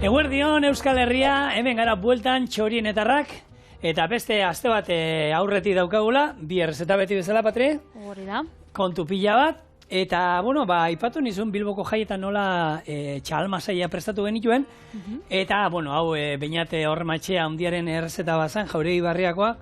Eguerdion Euskal Herria, hemen gara bueltan txorienetarrak, eta beste aste bat aurretik daukagula, bi errezeta beti bezala, Patri? Hori da. Kontu pila bat, eta, bueno, ipatu nizun Bilboko jaietan nola txalmasaia prestatu genituen, eta, bueno, hau, Beñate Hormatxea handiaren errezeta bazan, Jauregi Barriakoa,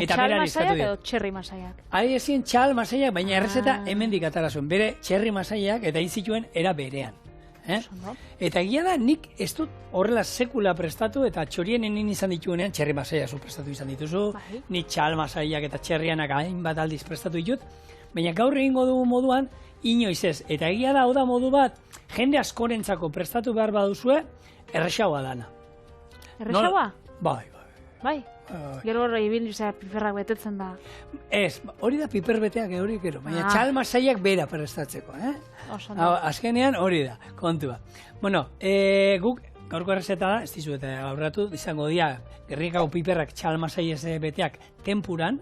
eta beran izkatu dira. Edo txerri masaiak? Ari ezin txalmasaiak, baina errezeta hemendik atara zuen, bere txerri masaiak, eta inzituen era berean. Eta egia da, nik ez dut horrela sekula prestatu, eta txorienen izan dituenean txerri masaia zu prestatu izan dituzu, nik txal masaiak eta txerrianak hainbat aldiz prestatu ditut, baina gaur egingo dugu moduan, inoiz ez. Eta egia da, da modu bat, jende askorentzako prestatu behar baduzue, errexaua dana. Errexaua? Bai. Gero horre ibilizea piperrak betetzen da. Ez, hori da piper beteak hori gero, baina txal masaiak bera prestatzeko, Azkenean hori da, kontua. Bueno, guk gaurko errezeta da, ez dizu eta aurratu, izango dira gernikako piperrak txal masaiez beteak tempuran,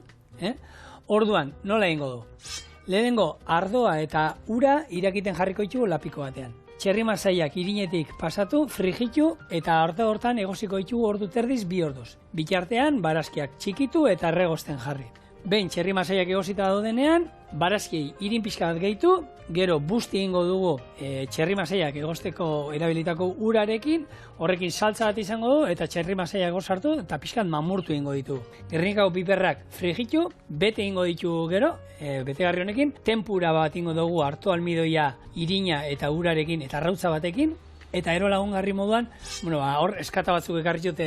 orduan, nola egingo du? Lehenengo ardoa eta ura irakiten jarriko ditugu lapiko batean. Txerri masaiak irinetik pasatu, frigitu eta arte hortan egosiko ditugu ordu terdiz 2 orduz. Bitartean, barazkiak txikitu eta erregosten jarri. Behin txerri masaiak egosita daudenean, barazkiei irin pixka bat gehitu, gero busti egingo dugu txerri masaiak egosteko erabilitako urarekin, horrekin saltza bat izango du eta txerri masaiak sartu eta pixkat mamurtu egingo ditu. Gernikako piperrak frigitu, bete egingo ditu gero, betegarri honekin, tempura bat egingo dugu hartu almidoia irina eta urarekin eta arrautza batekin, eta ero lagungarri moduan, hor eskata batzuk ekarri dut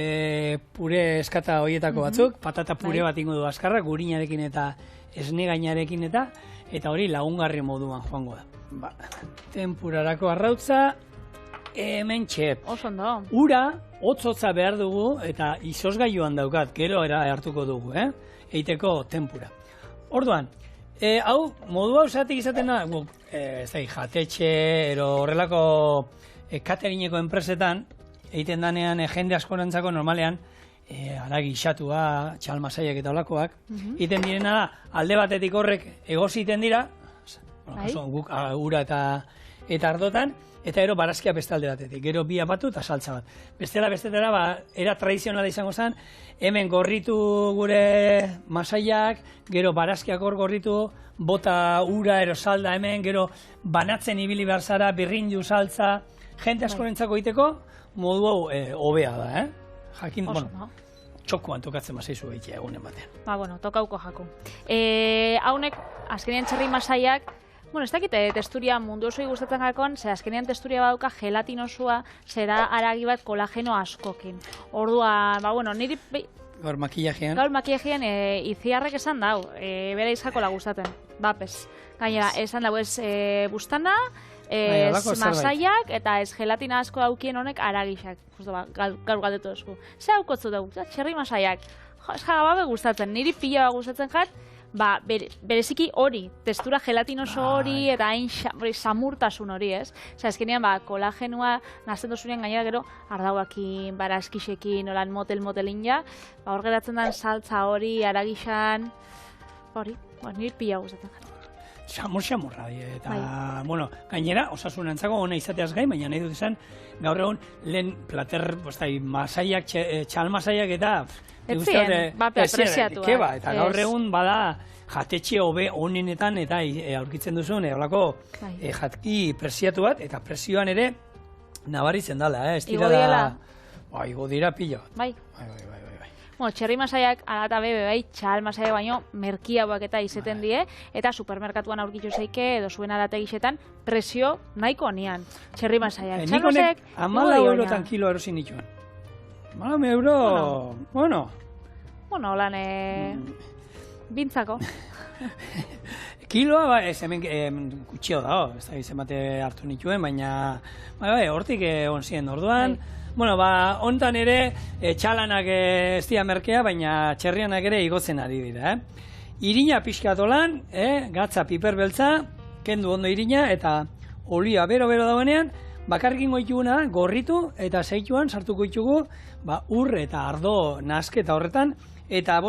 pure eskata horietako batzuk, patata pure bat ingo du azkarrak, gurinarekin eta esnegainarekin eta hori lagungarri moduan joango da. Tempurarako arrautza, hemen txep. Osondo. Ura, hotzotza behar dugu eta izozgailuan daukat, gero hartuko dugu, eiteko tempura. Orduan, hau, modu hau zatik izaten da, jatetxe, ero horrelako katerineko enpresetan, egiten danean jende askorentzako normalean, haragi xatua, txalmasaiak eta olakoak, egiten direna da, alde batetik horrek egositen dira, guk ura eta ardotan, eta ero barazkia beste alde batetik, gero bi apatu eta saltza bat. Bestetara, era tradizionala izango zen, hemen gorritu gure masaiak, gero barazkiak hor gorritu, bota ura, ero salda hemen, gero banatzen ibili behar zara, birrindu saltza, jente askorentzako egiteko, modu hau hobea da, Jakin, txokoan tokatzen bazaizu egitea egunen batean. Tokauko jaku. Haunek, azkenean txerri masaiak, ez dakite, testuria mundu osoi gustatzen gakoan, ze azkenean testuria badauka gelatinosoa, zera aragi bat kolageno askokin. Orduan, niri... Gaur makillajean. Gaur makillajean iziarrek esan dau, bera izkakola gustatzen. Bapes. Gainera, esan dau ez bustana, ez masaiak eta ez gelatina asko daukien honek aragixak. Gaur galdetu esku. Ze haukotzu dugu, txerri masaiak. Jagababe gustatzen, niri pila gustatzen jat, bereziki hori, testura gelatinoso hori eta hain samurtasun hori, ez? Azkenean, kolagenua nazten dozunean gainera gero ardauakin, barazkixekin, olan motelin ja, hor geratzen den saltza hori, aragixan, hori, niri pila gustatzen jat. Samurra, eta, gainera, osasunantzako ona izateaz gain, baina nahi dut esan, gaur egun, lehen plater, masaiak, txalmasaiak eta... Etzien, apresiatu. Eta gaur egun bada jatetxe hobe honenetan eta aurkitzen duzun, horlako jatki presiatu bat, eta presioan ere nabaritzen dela, ez dira da... Igo dira pila bat. Bai. Txerri masaiak, ala bebe, txal masaiak baino, merkiagoak eta izeten die, eta supermerkatuan aurkitu zeike, edo zuen alategixetan, presio nahiko honian. Txerri masaiak. Nik honek, 14 eurotan kilo erosin nituen. 14 euro, bueno. Holan, bintzako. Kiloa, ez hemen kutxio da, ez da izan bate hartu nituen, baina, hortik egon ziren orduan. Hontan ere, txalanak ez dira merkea, baina txerrianak ere igotzen ari dira. Irina pixkatolan, gatza piper beltza, kendu ondo irina, eta olia bero-bero dauenean, bakarrikin goituguna, gorritu, eta zeituan sartuko ditugu, ur eta ardo nasketa horretan, eta,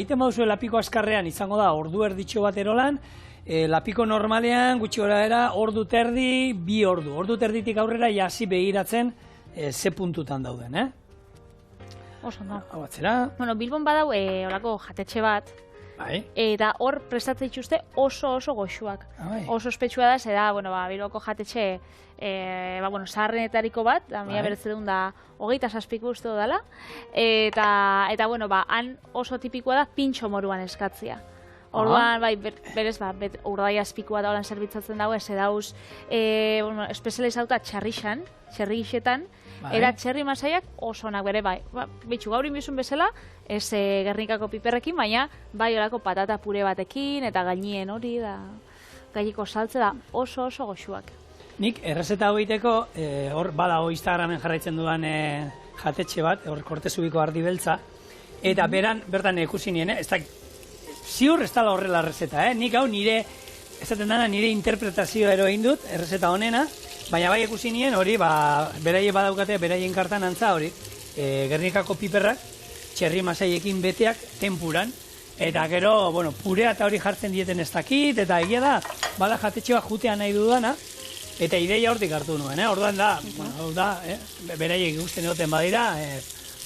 iten bauzue lapiko azkarrean izango da, ordu erditxo bat erolan, lapiko normalean, gutxi gora era, ordu terdi, 2 ordu. Ordu terditik aurrera, jasi begiratzen, ze puntutan dauden, Oso, no. Hau batzera. Bueno, Bilbon badau, horako jatetxe bat, eta hor prestatzen dituzte oso goxuak. Oso ospetsua da, zera, Bilboko jatetxe, zaharrenetariko bat, da mila beretzedun da, 27 uste dela, eta han oso tipikoa da pintxo moruan eskatzia. Orduan, berez, urdai azpikoa da holan zerbitzatzen dago, ez dauz, espezializauta txarrixan, txerri gixetan, eta txerri masaiak oso onak bere, bitxu gaur inbizun bezala, ez Gernikako piperrekin, baina bai olako patata pure batekin, eta gainien hori, da gainiko saltze da oso goxuak. Nik errezeta egiteko, hor badago Instagramen jarraitzen dudan jatetxe bat, hor Kortezubiko ardi beltza, eta bertan ikusi nien, ziur ez dala horrela errezeta, nik hau nire, esaten dana nire interpretazioa egin dut, errezeta honena, baina bai ikusi nien hori, beraie badaukate, beraien kartan antza hori, Gernikako piperrak, txerri masaiekin beteak, tempuran, eta gero, purea eta hori jartzen dieten ez dakit, eta egia da, bada jatetxoa jutea nahi dudana, eta ideia hortik hartu nuen, orduan da, beraiek ikusten egoten badira,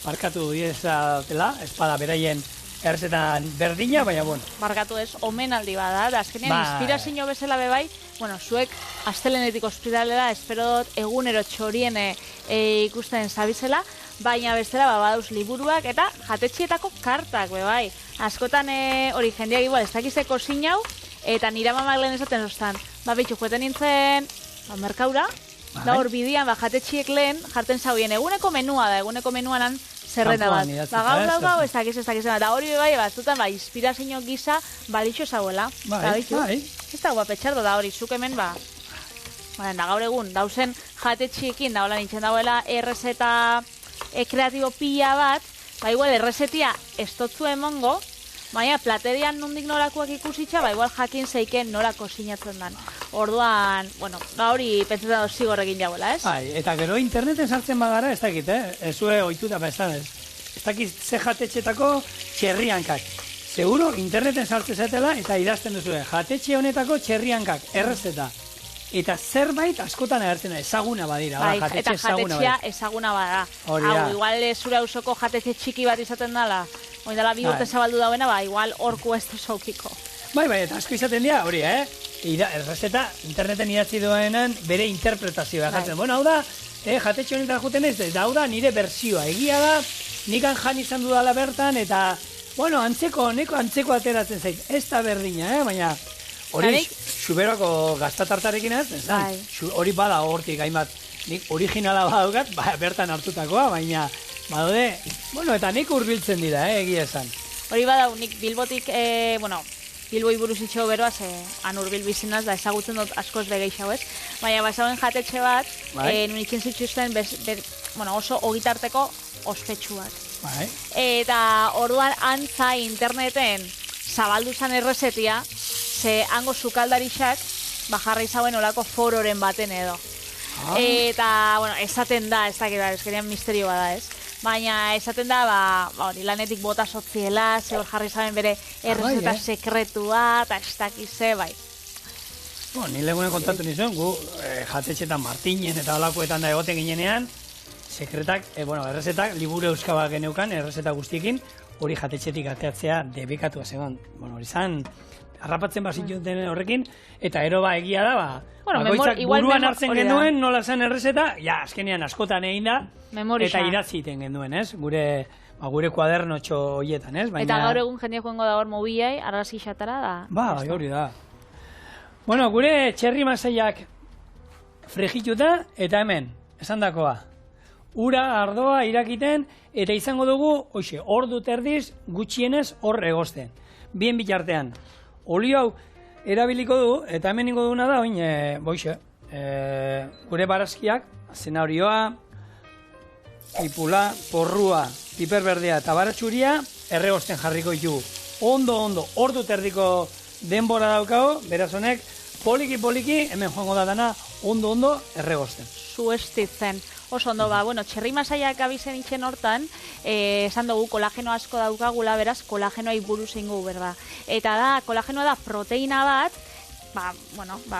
markatu diezatela, ez bada beraien errezetan berdina, baina Markatu ez, omenaldi bada, da azkenean inspirazio bezala bebai, zuek astelenetik ospitalera, espero dut egunero txorien ikusten zabizela, baina bestela badauz liburuak eta jatetxietako kartak bebai. Askotan hori jendeak igual, ez dakizeko zinau, eta nire mamak lehen esaten zoztan, bitxu, jueten nintzen merkaura, da hor bidian jatetxiek lehen jarten zaudien eguneko menua da, eguneko menuanan zerrenda bat. Gau, ez dakiz, da hori bai, batzutan, inspirazio gisa balitxo zauela. Ez da guapetxardo da hori, zuk hemen, da gaur egun, dauzen jatetxiekin, da hola nintzen dauela errezeta kreatibo pila bat, igual errezetia estotzu emongo, baina platerian nondik norakoak ikusitza, igual jakin zeiken nola kosinatzen dan. Orduan, hori pentsetan dut zigorrekin jauela, ez? Eta gero interneten sartzen bagara, ez dakit, ez zue oituta, ez dakit ze jatetxetako txerriankak. Seguro, interneten sartzen zatela eta idazten duzue, jatetxe honetako txerriankak, errezeta. Eta zerbait askotan agertzen da, ezaguna badira, jatetxe ezaguna badira. Eta jatetxea ezaguna bada. Hau, igual zure hausoko jatetxe txiki bat izaten dela, oin dela bi urte zabaldu dauena, igual orku ez duzaukiko. Bai, eta asko izaten dira, hori, errezeta interneten idatzi duenan bere interpretazioa jartzen. Hau da, jatetxe honetan juten ez, eta hau da nire bersioa. Egia da, nikan jan izan dudala bertan, eta, neko antzeko ateratzen zait. Ez da berdina, baina hori Xuberoako gaztatartarekin ez, hori bada hortik hainbat, nik originala badaukat, bertan hartutakoa, baina badaude, eta nik hurbiltzen dira, egia esan. Hori badau, nik Bilbotik, Bilboi buruz itxeo beroaz, han hurbil bizinaz, da ezagutzen dut askoz begeixau ez, baina bazauen jatetxe bat, nun ikin zituzten oso ogitarteko ospetsuak. Eta orduan antza interneten zabaldu zan errezetia, ze hango sukaldarixak jarri zauen olako fororen baten edo. Eta, esaten da, ez dakit, misterio bada ez. Baina esaten da, lanetik bota sotziela, ze hor jarri zaben bere errezeta sekretua, eta ez dakize, bai. Ni legunen kontatu nizuen, gu jatetxetan Martinen eta olakoetan da egoten ginenean, sekretak, errezetak, liburu euskabak geneukan, errezeta guztiekin, hori jatetxetik ateatzea debekatua zegoen. Hori zan, harrapatzen bazituten horrekin, eta ero egia da, bakoitzak buruan hartzen genuen, nola zen errezeta, azkenean askotan egin da, eta idatzi egiten genuen, ez? Gure kuadernotxo horietan, ez? Eta gaur egun jendia joango da hor mobilai, argazki xatara da. Hori da. Gure txerri masaiak frejituta, eta hemen, esan dakoa. Ura, ardoa, irakiten, eta izango dugu, ordu terdiz, gutxienez hor egosten. Bien bitartean. Olio hau erabiliko du, eta hemen ingo duguna da, gure barazkiak, zenarioa, ipula, porrua, piperberdea eta baratxuria, erregosten jarriko ditugu. Ondo, ordu terdiko denbora daukago, beraz honek, poliki, hemen joango da dana, ondo, erregosten. Zuestitzen. Oso ondo, txerri masaiak abizen itxen hortan, esan dugu kolageno asko daukagula, beraz, kolagenoa buruz ingo, berda. Eta da, kolagenoa da proteina bat,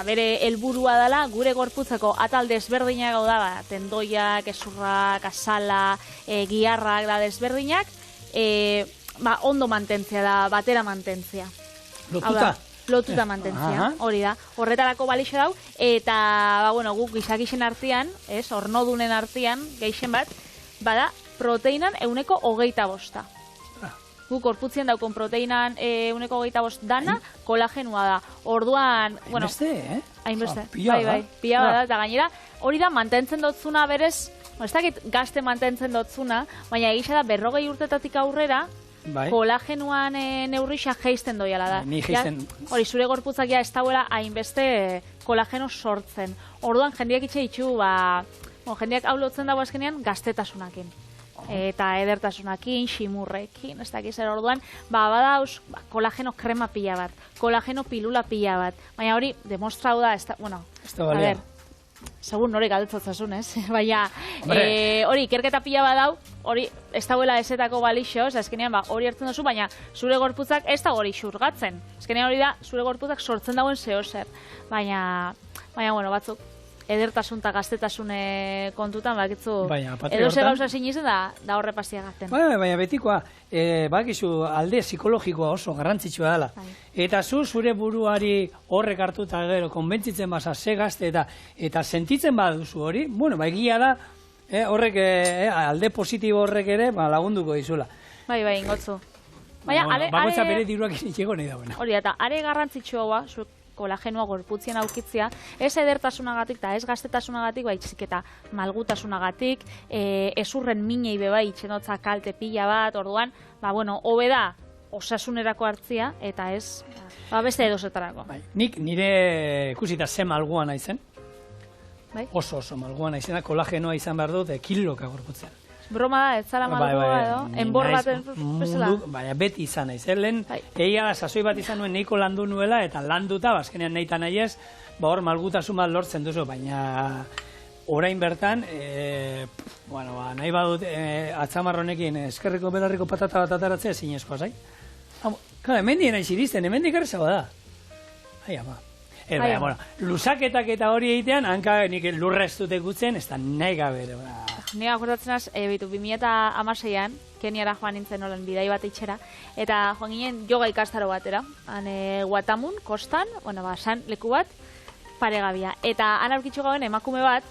bere helburua dela gure gorputzeko atal desberdinak da, tendoiak, ezurrak, azala, giharrak da desberdinak, ondo mantentzia da, batera mantentzia. Lotuta mantentzia, hori da. Horretarako balixo dau, eta guk gizakixen artean, ornodunen artean, geixen bat, bada proteinan 125. Guk gorputzien daukon proteinan 125 dana, kolagenua da. Orduan, hainbeste, pila da, eta gainera, hori da mantentzen dotzuna berez, ez dakit gazte mantentzen dotzuna, baina egisa da 40 urtetatik aurrera, kolagenuan neurrixa geisten doiala da. Ni geisten. Hori, zure gorputzak ez dauela hainbeste kolageno sortzen. Orduan, jendeak itxe ditu, jendeak hau lotzen dago azkenean gaztetasunakin. Eta edertasunakin, ximurrekin, ez dakiz zer orduan, badauz kolageno krema pila bat, kolageno pilula pila bat. Baina hori, demostrau da, a ber, segun nore galdetzotzasun, ez? Baina, hori, ikerketa pila bat dau, hori, ez dauela ezetako balixo, azkenean, hori hartzen duzu, baina zure gorputzak ez da hori xurgatzen. Azkenean hori da, zure gorputzak sortzen dauen zehozer. Baina, batzuk, edertasun eta gaztetasune kontutan, bakitzu, edo ze gauza sinizen da horre pastia gaten. Baina betikoa, bakizu alde psikologikoa oso garrantzitsua dela. Eta zure buruari horrek hartu eta gero, konbentzitzen basa, ze gazte eta sentitzen baduzu hori, egia da, horrek, alde positibo horrek ere, lagunduko dizula. Bai, ingotzu. Bakoitza bere diruak izitxeko nahi dagoena. Hori, eta are garrantzitsua, kolagenua gorputzien aukitzia, ez edertasunagatik eta ez gaztetasunagatik, baizik eta malgutasunagatik, ezurren minei bebai itxenotza kalte pila bat, orduan, hobe da osasunerako hartzia, eta ez, beste edozetarako. Nik nire ikusita ze malgua naizen, oso malgua naizena, kolagenoa izan behar dut, kiloka gorputzen. Broma da, ez zara malgua edo, enbor baten bezala. Baina beti izan naiz, lehen, egia sasoi bat izan nuen nahiko landu nuela, eta landuta, azkenean nahi eta nahi ez, hor malgutasun bat lortzen duzu, baina orain bertan, nahi badut atzamarronekin eskerriko belarriko patata bat ataratzea zinezkoa, zai? Hemendik nahi zirizten, hemendik errezagoa da. Ai, ama. Lusaketak eta hori egitean, hanka nik lurra ez dute gutzen, ez da nahi gabe. Ni akordatzen az, 2016an, Keniara joan nintzen olen bidai bat itxera, eta joan ginen yoga ikastaro batera, Guatamun, kostan, san leku bat, paregabia. Eta han aurkitzu gauen emakume bat,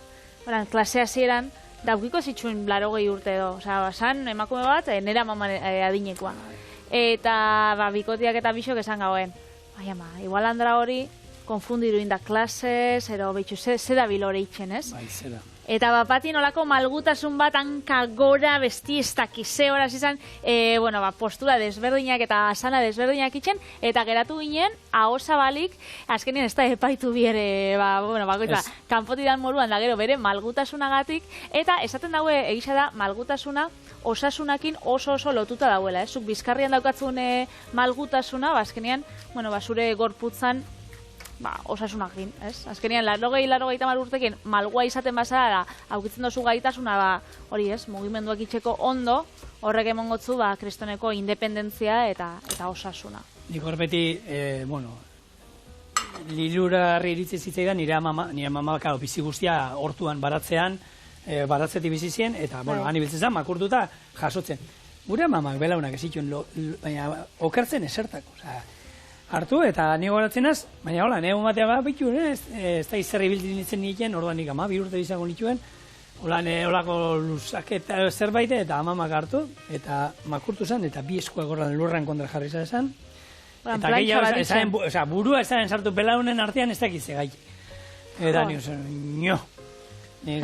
klase hasieran, daukiko zituen 80 urte edo, san emakume bat, nera mama adinekoa. Eta bikotiak eta bisok esan gauen, igual handra hori, konfundiru inda klasez, ero behitxu, ze da bilore itxen, ez? Bai, zera. Eta bapatin olako malgutasun bat hanka gora besti ez dakize horaz izan, postura desberdinak eta asana desberdinak itxen, eta geratu ginen, ahosa balik, azkenien ez da epaitu biere, kanpotidan moruan da gero bere malgutasunagatik, eta esaten daue egisa da malgutasuna osasunakin oso lotuta dauela, zuk bizkarrian daukatzun malgutasuna, azkenean, zure gorputzan, osasunakin, ez? Azkenean, 80 urtekin malgua izaten bazara da, aukitzen dozu gaitasuna, hori ez, mugimenduak itxeko ondo, horrek emongotzu, kristoneko independentzia eta osasuna. Nik hor beti, lilurarri iritzi zitzaidan, nire mama bizi guztia hortuan baratzean, baratzetik bizi zien, eta, han ibiltzen zen, makurtuta jasotzen. Gure mamak belaunak ez zituen, baina okertzen esertako, hartu, eta nigo horatzenaz, baina hola, nire matea bitu, ez da izerri biltzen nintzen nintzen, orduan nik 2 urte izango nituen, holako luzaketa zerbait, eta amamak hartu, eta makurtu zen, eta 2 eskuak horren lurran kontra jarri zan, eta gehiago, burua esan sartu pelaunen artean ez dakize gai. Eta nio zen,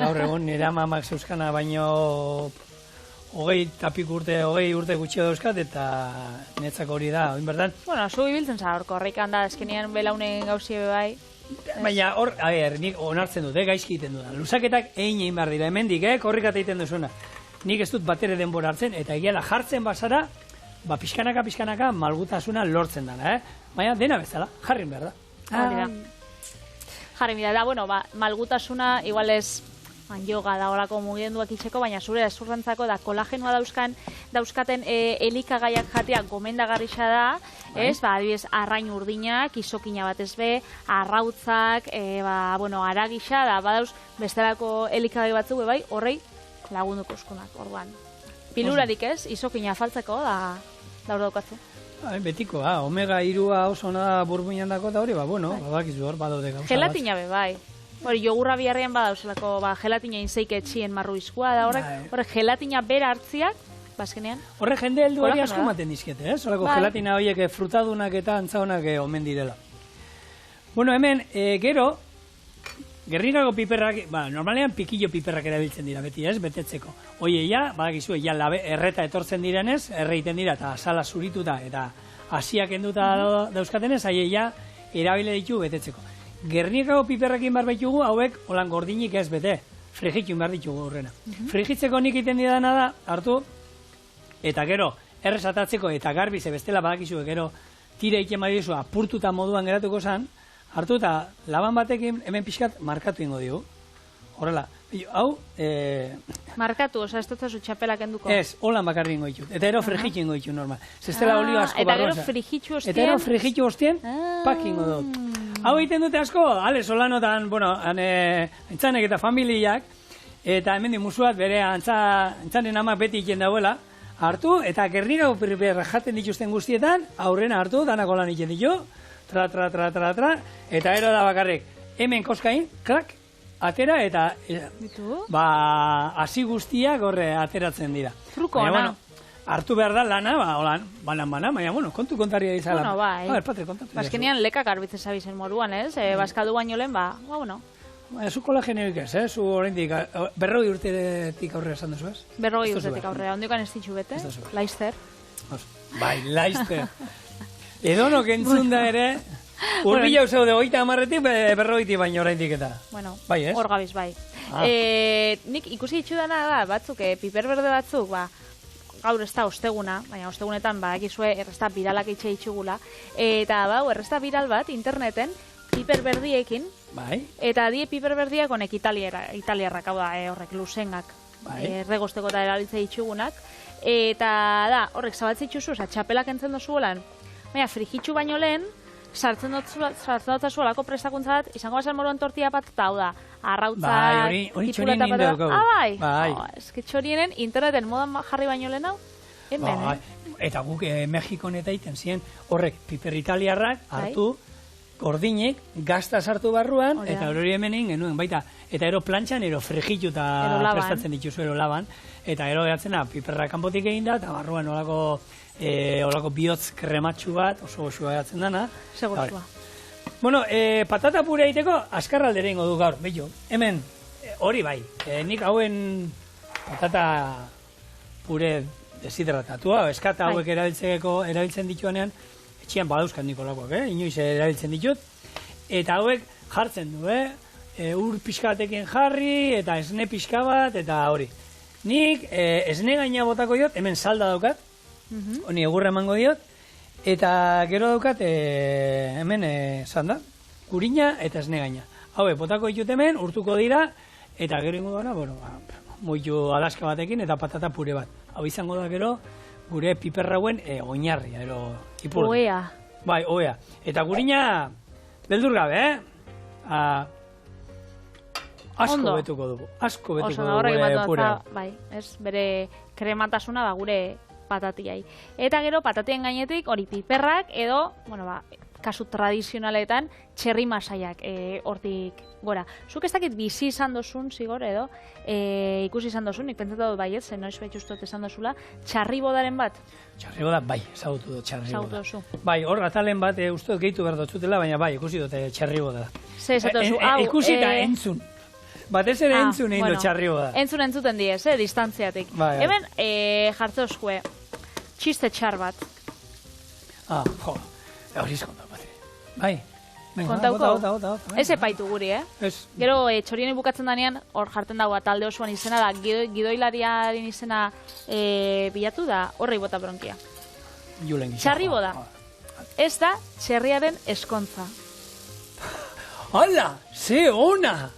gaur egon nire amamak zeuzkana baino 20 urte gutxio dauzkat, eta netzak hori da, oin bertan. Zu ibiltzen zara horko, horreikan da, eskenean belaunen gauzie bai. Baina hor, nik onartzen dut, gaizki egiten dudan. Luzaketak egin behar dira, hemendik, korrikat egiten duzuena. Nik ez dut batere denbora hartzen, eta egiala jartzen bazara, pixkanaka malgutasuna lortzen dana, Baina dena bezala, jarrin behar da. Jarrin behar da, malgutasuna, igual ez yoga da horako mugimenduak itxeko, baina zure ezurrentzako da kolagenoa dauzkaten elikagaiak jatea gomendagarria da, ez? Adibidez, arrain urdinak, izokina batez be, arrautzak, aragisa, da badauz bestelako elikagai batzuk bai, horrei lagunduko eskunak, orduan. Pilularik ez, izokina faltzeko da hor daukatzu. Betiko, omega 3 oso na burbuinan dako, eta hori, badakizu hor, badaude gauza bat. Gelatina be, bai. Hori, jogurra biharrean badauzelako, gelatina inzeik etxien marru izkua, da horrek gelatina bera hartziak, bazkenean. Horre jende helduari asko maten dizkete, Horreko gelatina horiek frutadunak eta antzaonak omen direla. Bueno, hemen, gero, gerrinako piperrak, normalean pikillo piperrak erabiltzen dira beti, betetzeko. Oie, badakizu, erreta etortzen direnez, erreiten dira, eta sala zurituta, eta hasiak enduta dauzkatenez, erabile ditu betetzeko. Gernikako piperrakin bar baitugu, hauek holan gordinik ez bete, frigitu bar ditugu horrena. Frigitzeko nik iten didana da, hartu, eta gero, errezatatzeko eta garbi ze bestela badakizu, gero tire iken badizu, apurtuta moduan geratuko zan, hartu eta laban batekin hemen pixkat markatu ingo digu. Horrela, hau... Markatu, ez dutzazu txapelak enduko? Ez, holan bakarri ingo ditut. Eta ero frigitu ingo ditut normal. Zestela olio asko barroa. Eta gero frigitu ostien? Eta gero frigitu ostien, pak ingo dut. Hau egiten dute asko, solanotan, antzanek eta familiak, eta hemen di musuat bere antzanen amak beti iken dauela, hartu, eta gernikako piperra jaten dituzten guztietan, aurrena hartu, danako lan iken ditu, tra, eta ero da bakarrik, hemen koskain, krak, atera, eta hasi guztiak horre ateratzen dira. Fruko, ana? Hartu behar da lana, banan, baina, kontu kontaria izala. Bueno, bai. Bazkenean lekak arbitzen zabizen moruan, ez? Bazkaldu baino lehen, bueno. Zu kolagenerik ez, zu oraindik 40 urtetik aurrera esan duzu, ez? 40 urtetik aurrera, ondikan ez ditxu bete? Laizter. Bai, laizter. Edonok entzun da ere, urbilau zeude 30-tik, 40 baino oraindik eta. Bueno, bai, hor gabiz, bai. Nik ikusi ditxu dana da, batzuk, piper berde batzuk, gaur ez da osteguna, baina ostegunetan badakizue errezta biralak itxe ditxugula, eta errezta viral bat interneten piper berdiekin, eta die piper berdiak honek italiarrak, hau da, horrek lusengak, regosteko eta erabiltze ditxugunak, eta da, horrek zabaltze ditxuzu, txapelak entzen dozu holan, baina frigitxu baino lehen, sartzen dutzazu olako prestakuntza bat, izango bazen moruan tortilla bat, eta hau da, arrautza, tipuleta bat, bai, eski txorienen interneten modan jarri baino lehen hau, hemen, eta guk Mexikon eta iten ziren, horrek piper italiarrak hartu, gordinek, gazta sartu barruan, eta hori hemenin genuen, baita, eta ero plantxan, ero frigitu eta prestatzen dituzu ero laban, eta ero eatzena piperra kanpotik egin da, eta barruan olako bihotz krematxu bat, oso goxua eatzen dana. Segurtua. Bueno, patata pure egiteko, askarraldere ingo du gaur, bello. Hemen, hori bai, nik hauen patata pure deshidratatua, eskata hauek erabiltzen dituanean, etxian badauzkat nikolakoak, inoiz erabiltzen ditut, eta hauek jartzen du, ur pixkatekin jarri, eta esne pixka bat, eta hori. Nik esne gaina botako diot, hemen salda daukat, honi egurra emango diot, eta gero daukat hemen zanda, kurina eta esne gaina. Hauek, botako ditut hemen, urtuko dira, eta gero ingo dara, moitu alaska batekin, eta patata pure bat. Hau izango da gero, gure piperrauen oinarria, ipurdi. Oea. Bai, oea. Eta gurina, beldur gabe, asko betuko dugu. Asko betuko dugu gure purea. Bai, bere krematasuna gure patatiai. Eta gero, patatien gainetik, hori piperrak, edo, kasu tradizionaletan, txerri masaiak hortik gora. Zuk ez dakit bizi izan dozun, zigor, edo, ikusi izan dozun, nik pentsatu dut baiet, zen noiz behituztot esan dozula, txarri bodaren bat? Txarri boda, bai, ezagutu dut txarri boda. Ezagutu dozu. Bai, hor atalen bat, uste dut gehitu behar dotzutela, baina bai, ikusi dut txarri boda. Ze, esatu dozu, ikusi eta entzun. Batez ere entzun egin dut txarri boda. Entzuten diez, distantziatik. Hemen, jartze oskue, txiste txar bat. Hori izkonta, bai. Kontauko? Ez epaitu guri, Gero, txorien bukatzen danean, hor jartzen dagoa talde osoan izena da, gidoilariaren izena bilatu da, horrei bota bronkia. Txarri boda. Ez da, txerriaren eskontza. Hala, ze ona!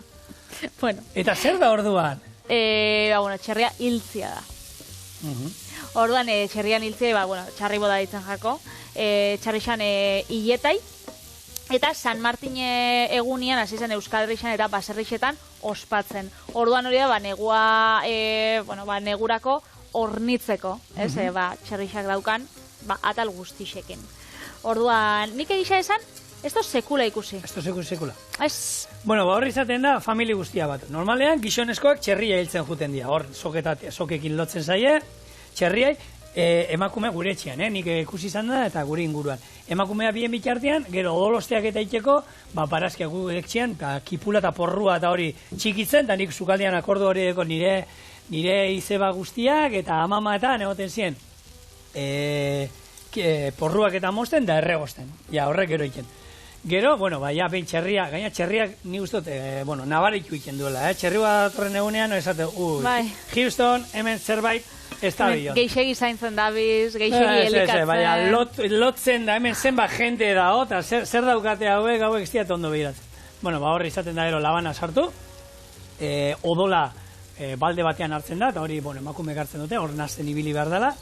Eta zer da orduan? Txerria hiltzia da. Orduan, txerrian hiltzia, txarri boda ditzen jako. Txarrixan hiletai. Eta San Martin egunian, hasi zen Euskal Herrixan eta baserrixetan ospatzen. Orduan hori da, negurako hornitzeko, txerrixak daukan, atal guztixekin. Orduan, nik egisa esan, ez da sekula ikusi. Ez da sekula. Bueno, horri izaten da, famili guztia bat. Normalean, gizonezkoak txerria hiltzen juten dira. Hor, sokekin lotzen zaie, txerriai, emakume gure etxean, nik ikusi izan da eta gure inguruan. Emakumea bien bitartean, gero odolosteak eta itxeko, parazkiak gu etxean, kipula eta porrua eta hori txikitzen, eta nik sukaldean akordu hori deko nire izeba guztiak eta amama eta negoten ziren porruak eta mosten da erregosten. Ja, horrek gero iken. Gero, behin txerria, gaina txerriak ni guztot, nabaritu iken duela, txerri bat horren egunean, esate, Houston, hemen zerbait, ez da bion. Geixegi zaintzen dabiz, geixegi elikatzen. Lotzen da, hemen zenbat jente da, eta zer daukate hauek ez diat ondo behiratzen. Horri izaten da gero labana sartu, odola balde batean hartzen da, eta hori emakumeek hartzen dute, hor nazten ibili behar dela.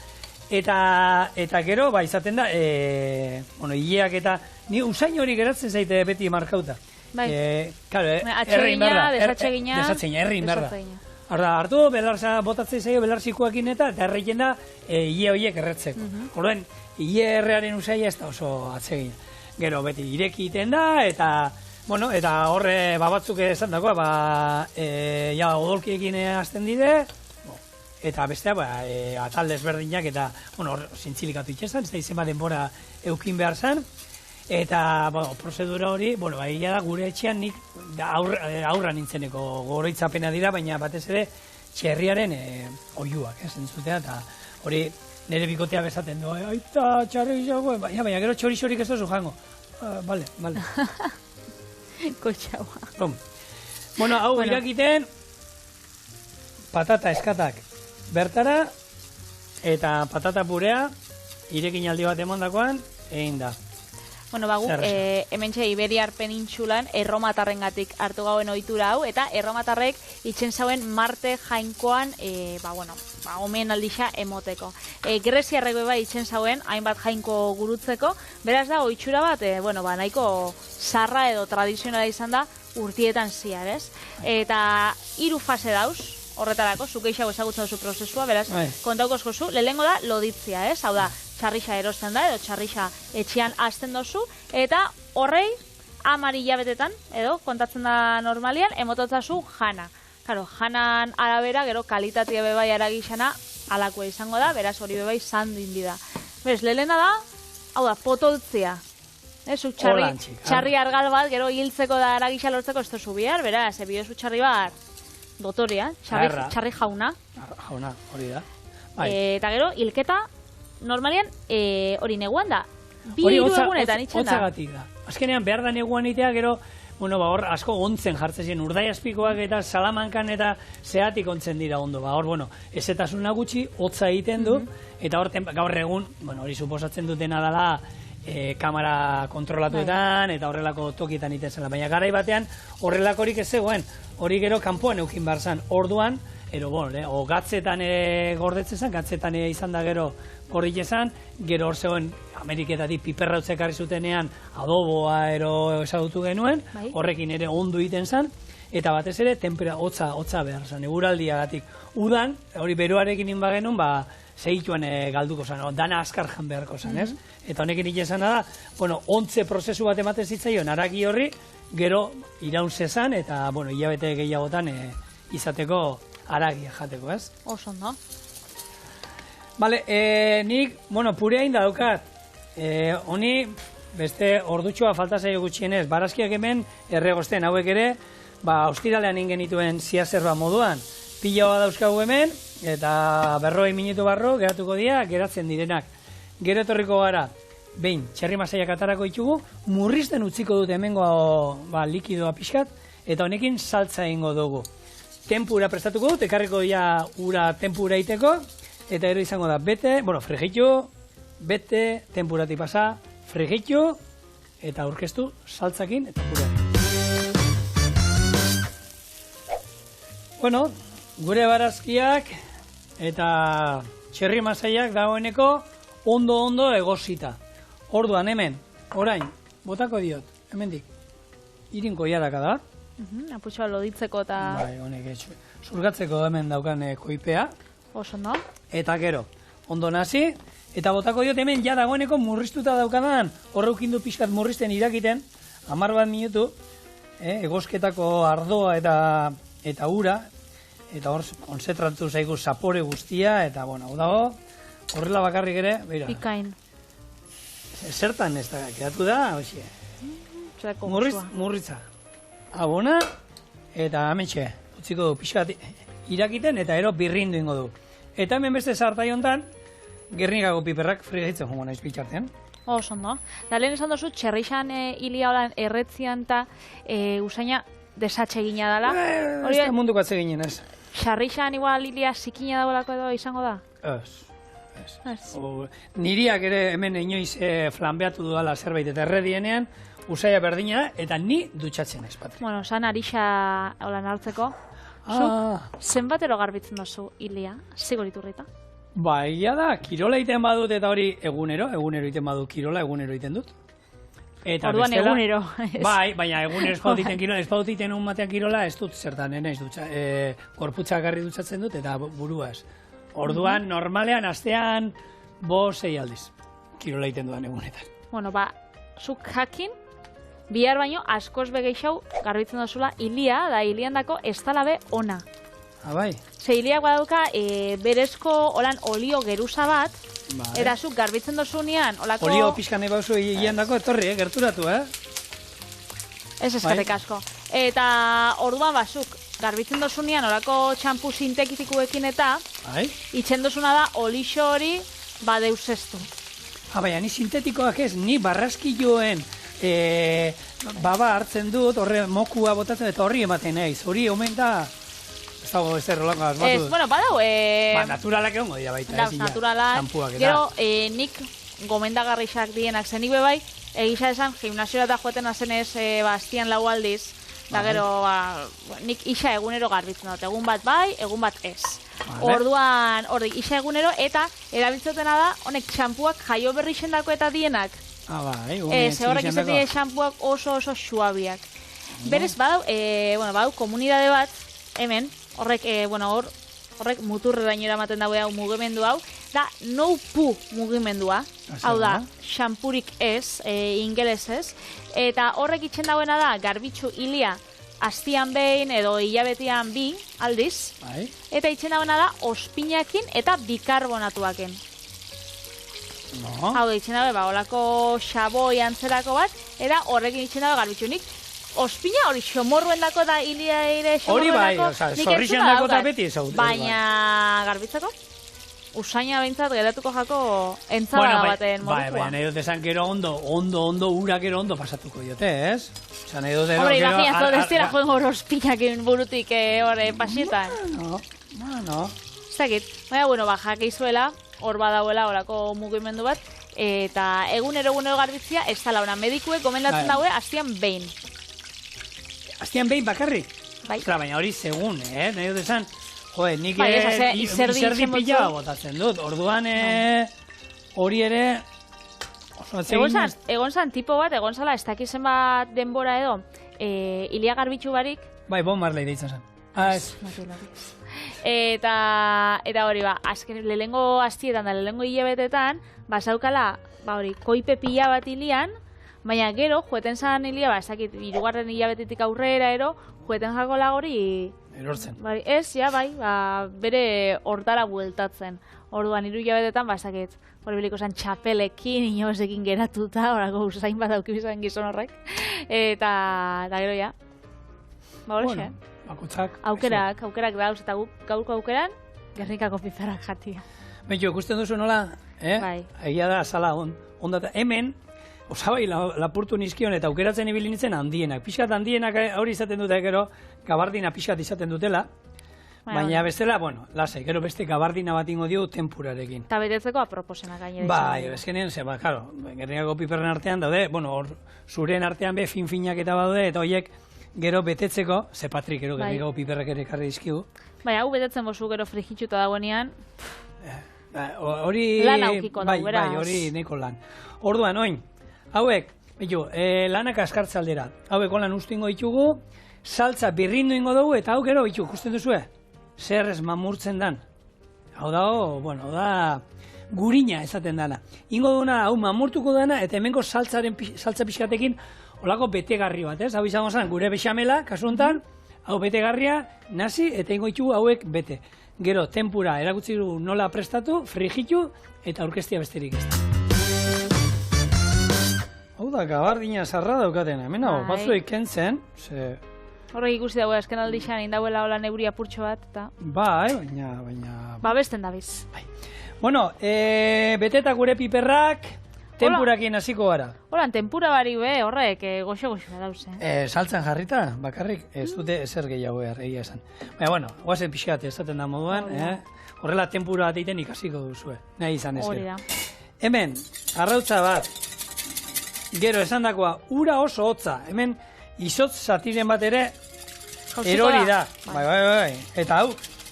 Eta gero, izaten da, hileak eta, ni usain hori geratzen zaite beti markauta. Atsegina, desatsegina, errin berda. Hartu, belarza botatzen zaio, belarzikoakin eta erreiten da hile horiek erretzeko. Horren, hile errearen usaila ez da oso atsegina. Gero, beti ireki iten da, eta horre batzuk esan dagoa, odolkiekin hasten dide, eta bestea, atal desberdinak, eta, zintzilikatu itxesan, ez da izema denbora eukin behar zan, eta, prozedura hori, egia da, gure etxean nik aurra nintzeneko goroitzapena dira, baina batez ere txerriaren oiuak, zentzutea, eta hori nire bikotea bezaten du, aita, txarri jago, baina gero txorixorik ez duzu jango. Bale. Kotxaua. Hau irakiten, patata eskatak bertara, eta patata purea, irekin aldi bat emondakoan, egin da. Hementxe Iberiar penintxulan erromatarrengatik hartu gauen ohitura hau, eta erromatarrek itxen zauen Marte jainkoan, omen aldixa emoteko. Greziarreko eba itxen zauen, hainbat jainko gurutzeko, beraz da, ohitura bat, nahiko sarra edo tradizionala izan da urtietan ziar, ez? Eta 3 fase dauz, horretarako, zuk eixago ezagutzen duzu prozesua, beraz, kontaukozko zu, lehenengo da loditzia, ez? Hau da, txarrixa erosten da, edo txarrixa etxean hasten dozu, eta horrei 10 hilabetetan, edo, kontatzen da normalian, emototzazu jana. Karo, janan arabera, gero kalitatea bebai aragixana alakoa izango da, beraz hori bebai sandin dida. Beraz, lehena da, hau da, potoltzia. Zuk txarri argal bat, gero hiltzeko da aragixa lortzeko ez tozu bihar, beraz, biozu txarri bat, dotoria, txarri jauna. Jauna, hori da. Eta gero, hilketa, normalian, hori neguan da. 2-3 egunetan itxen da. Otzagatik da. Azkenean, behar da neguan itea, gero, hor asko ontzen jartzen ziren, urdaiazpikoak eta salamankan eta zeatik ontzen dira ondo. Hor, ezetasuna gutxi, hotza egiten du, eta hor, gaur egun, hori suposatzen dutena dela, kamera kontrolatuetan eta horrelako tokietan iten zela. Baina garai batean horrelakorik ez zegoen, hori gero kanpoan eukin behar zan. Orduan, gatzetan gordetzen zan, gatzetan izan da gero gordik ezan, gero hor zegoen Ameriketatik piperrautzek harri zutenean adoboa esagutu genuen, horrekin ere ondo iten zan, eta batez ere tempera hotza behar zan, eguraldiagatik. Udan, hori beroarekin inba genuen, segituan galduko zan, dana askar jan beharko zan, ez? Eta honekin iten da, ontze prozesu bat ematen zitzaion, haragi horri, gero iraun zezan, eta, hilabete gehiagotan izateko haragia jateko, ez? Oso, no? Bale, nik, purea inda daukat, honi, beste ordutxoa falta zaio gutxienez, barazkiak hemen erregosten hauek ere, ostiralean ingen dituen ziazerba moduan, pila bat dauzkagu hemen, eta 40 minutu barro geratuko dira, geratzen direnak. Gero etorriko gara, behin, txerri masaiak atarako ditugu, murrizten utziko dute hemengo likidoa pixkat, eta honekin saltza egingo dugu. Tempura prestatuko dut, ekarriko dira ura tempura iteko, eta gero izango da bete, frigitu, bete, tempurati pasa, frigitu, eta aurkeztu saltzakin eta pura. Bueno, gure barazkiak eta txerri masaiak dagoeneko ondo egosita. Orduan hemen, orain, botako diot, hemendik, irinko jaraka da. Aputxoa loditzeko eta... Bai, honek zurgatzeko hemen daukan koipea. Oso, no? Eta gero, ondo nazi, eta botako diot hemen ja dagoeneko murriztuta daukadan, horreukindu pixkat murrizten irakiten, 10 bat minutu, egosketako ardoa eta ura, eta hor konzentratu zaigu zapore guztia, eta bueno, hau dago, horrela bakarrik ere, beira. Pikain. Zertan ez da, kedatu da, hoxe. Murritza. Abona, eta hementxe, utziko du pixkat irakiten, eta ero birrindu ingo du. Eta hemen beste zartai honetan, Gernikako piperrak frigitzen jongo naiz bitxartean. Oso, no? Da lehen esan dozu, txerrixan hilia holan erretzian eta usaina desatxe gina dela. Ez da munduko atze ginen, ez. Txerrixan igual hilia zikina dagoelako edo izango da? Ez. Niriak ere hemen inoiz flanbeatu dudala zerbait eta erredienean, usaia berdina da, eta ni dutxatzen ez, Patri. Bueno, san arixa holan hartzeko. Zenbatero garbitzen dozu hilia, zigoriturrita? Ba, egia da, kirola iten badut eta hori egunero iten badut kirola, egunero iten dut. Orduan egunero. Bai, baina egunero espautiten kirola, espautiten un batean kirola, ez dut zertan, naiz dutxa, korputza garri dutxatzen dut eta buruaz. Orduan, normalean, astean, 5-6 aldiz, kirola iten dudan egunetan. Bueno, ba, zuk jakin, bihar baino askoz begeixau garbitzen dozula hilia, da hilian dako ez talabe ona. Bai. Ze hiliak badauka berezko olan olio geruza bat, eta zuk garbitzen dozunean olako... Olio pixkan nahi bauzu hilian dako etorri, gerturatu, Ez eskatek asko. Eta orduan bazuk garbitzen dozunean olako txampu sintetikuekin eta itxen dozuna da olixo hori badeuzestu. Baina ni sintetikoak ez, ni barraskilloen baba hartzen dut, horre mokua botatzen eta horri ematen naiz. Hori omen da... Ez dago ez errolango asmatu. Bueno, badau... naturalak egongo dira baita. Naturalak. Gero, nik gomendagarrixak dienak zenik bebai, egisa esan, gimnasiora eta joeten azenez bastian lau aldiz, eta gero, nik isa egunero garbitzen dut. Egun bat bai, egun bat ez. Orduan, isa egunero, eta erabiltzotena da, honek txampuak jaio berri xendako eta dienak. Bai, ze horrek izatea txampuak oso xuabiak. Berez, badau komunidade bat, hemen, horrek muturreraino eramaten dago mugimendu hau, da no pu mugimendua, hau da, xampurik ez, ingelesez, eta horrek itxen dagoena da, garbitzu hilia astian behin edo hilabetean 2 aldiz, eta itxen dagoena da, ospinakin eta bikarbonatuaken. Hau da, itxen dago, holako xaboi antzerako bat, eta horrekin itxen dago garbitzunik, ospina hori xomorruen dako da hilia ere xomorruen dako. Hori bai, zorrixen dako eta beti ezagut. Baina garbitzako? Usaina behintzat geratuko jako entzada baten modukua. Baina nahi dut esan gero ondo, ura gero ondo pasatuko diote, ez? Hombre, imaginazo, destira joan hor ospinakin burutik horre pasietan. No. Zakit, baina, jakeizuela, hor badauela horako mugimendu bat, eta egunero garbitzia, ez tala ona, medikuek gomendatzen daue, astian behin. Astian behin bakarrik? Bai. Baina hori segun, nahi dut esan, nik izerdi pila botatzen dut, orduan hori ere... Egon zan tipo bat, egon zala, ez dakizen bat denbora edo, hilia garbitzu barik... Bai, Bob Marley deitzen zen. Eta hori azken lehengo astietan da lehengo hilabetetan, zaukala, koipe pila bat hilian, baina gero, jueten zan hilia, ezakit, 3. hilabetetik aurrera jueten jako lagori... Erortzen. Ez, bere hortara bueltatzen. Orduan, 3 hilabetetan, ezakit, hori biliko zen txapelekin, inozekin geratuta, horako usain bat auki bizan gizon horrek. Eta gero, hori aukerak dauz, eta gaurko aukeran, Gernikako piperrak jatia. Betxo, ikusten duzu nola, egia da, azala ondata. Hemen, osabai lapurtu nizkion eta aukeratzen ibili nintzen handienak. Pixkat handienak hori izaten dute, gero, gabardina pixkat izaten dutela. Baina bestela, lasai, gero beste gabardina bat ingo dio tempurarekin. Eta betetzeko aproposena gainera. Bai, ezkenean, Gernikako piperren artean daude, zuren artean be fin-finak eta daude, eta horiek gero betetzeko, ze Patrik gero gehiago piperrak ere ekarri dizkigu. Bai, hau betetzen bozu gero frigituta dagoenean. Hori... Lan aukiko da, beraz. Bai, hori neko lan. Orduan, oin, hauek, lanak askartza aldera. Hauek lan ustingo ditugu, saltza birrindu ingo dugu, eta hau gero, ikusten duzue, zer ez mamurtzen dan. Hau da gurina esaten dana. Ingo duna, hau mamurtuko dana, eta hemenko saltza pixkatekin olako betegarri bat, ez? Hau izango zen, gure bexamela, kasu honetan, hau betegarria, nazi, eta ingo ditugu hauek bete. Gero, tempura erakutsi du nola prestatu, frigitu, eta aurkeztia besterik ez da. Hau da, gabardina zarra daukaten, hemen hau, batzuek kentzen, horrek ikusi dago, azken aldixan indauela hola neuri apurtxo bat, eta... Bai, baina... Babesten dabiz. Bueno, beteta gure piperrak, tempurakin hasiko gara. Hola, tempura bari horrek goxo-goxo dauze. Saltzan jarrita, bakarrik, ez dute ezer gehiago egia esan. Baina, bueno, guazen pixkat esaten da moduan, horrela tempura bat egiten ikasiko duzue, nahi izan ez gero. Hemen, arrautza bat, gero esan dakoa, ura oso hotza, hemen izotz zatiren bat ere erori da. Bai. Eta hau,